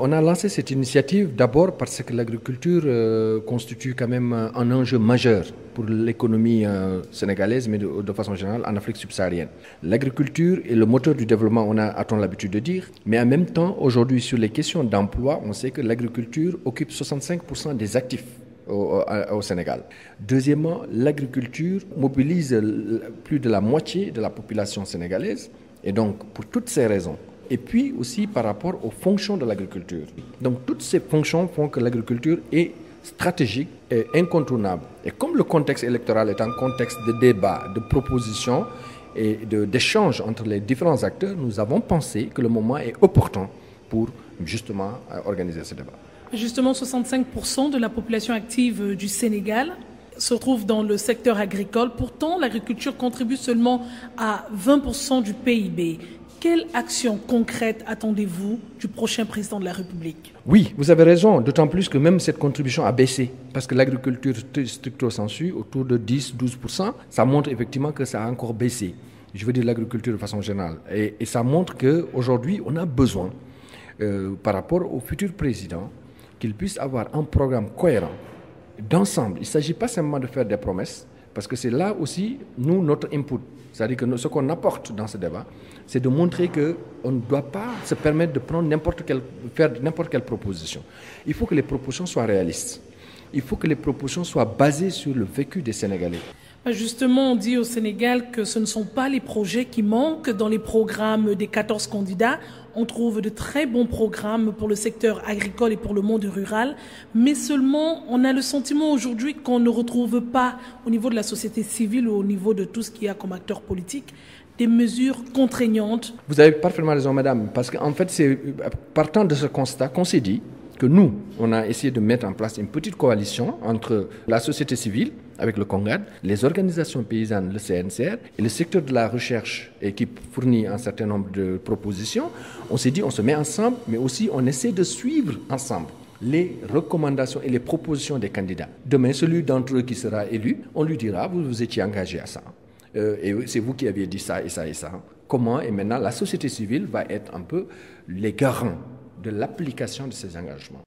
On a lancé cette initiative d'abord parce que l'agriculture constitue quand même un enjeu majeur pour l'économie sénégalaise, mais de façon générale en Afrique subsaharienne. L'agriculture est le moteur du développement, a-t-on l'habitude de dire, mais en même temps, aujourd'hui, sur les questions d'emploi, on sait que l'agriculture occupe 65% des actifs au Sénégal. Deuxièmement, l'agriculture mobilise plus de la moitié de la population sénégalaise, et donc pour toutes ces raisons, et puis aussi par rapport aux fonctions de l'agriculture. Donc toutes ces fonctions font que l'agriculture est stratégique et incontournable. Et comme le contexte électoral est un contexte de débat, de propositions et d'échanges entre les différents acteurs, nous avons pensé que le moment est opportun pour justement organiser ce débat. Justement, 65% de la population active du Sénégal se trouve dans le secteur agricole. Pourtant, l'agriculture contribue seulement à 20% du PIB. Quelle action concrète attendez-vous du prochain président de la République? Oui, vous avez raison, d'autant plus que même cette contribution a baissé, parce que l'agriculture stricto sensu, autour de 10-12%, ça montre effectivement que ça a encore baissé. Je veux dire l'agriculture de façon générale. Et ça montre qu'aujourd'hui, on a besoin, par rapport au futur président, qu'il puisse avoir un programme cohérent, d'ensemble. Il ne s'agit pas simplement de faire des promesses, parce que c'est là aussi, nous, notre input. C'est-à-dire que ce qu'on apporte dans ce débat, c'est de montrer qu'on ne doit pas se permettre de prendre faire n'importe quelle proposition. Il faut que les propositions soient réalistes. Il faut que les propositions soient basées sur le vécu des Sénégalais. Justement, on dit au Sénégal que ce ne sont pas les projets qui manquent dans les programmes des 14 candidats. On trouve de très bons programmes pour le secteur agricole et pour le monde rural, mais seulement on a le sentiment aujourd'hui qu'on ne retrouve pas au niveau de la société civile ou au niveau de tout ce qu'il y a comme acteurs politiques des mesures contraignantes. Vous avez parfaitement raison, madame, parce qu'en fait, c'est partant de ce constat qu'on s'est dit que nous, on a essayé de mettre en place une petite coalition entre la société civile, avec le CONGAD, les organisations paysannes, le CNCR, et le secteur de la recherche, et qui fournit un certain nombre de propositions. On s'est dit, on se met ensemble, mais aussi on essaie de suivre ensemble les recommandations et les propositions des candidats. Demain, celui d'entre eux qui sera élu, on lui dira, vous vous étiez engagé à ça. Et c'est vous qui aviez dit ça et ça et ça. Comment? Et maintenant, la société civile va être un peu les garants de l'application de ces engagements.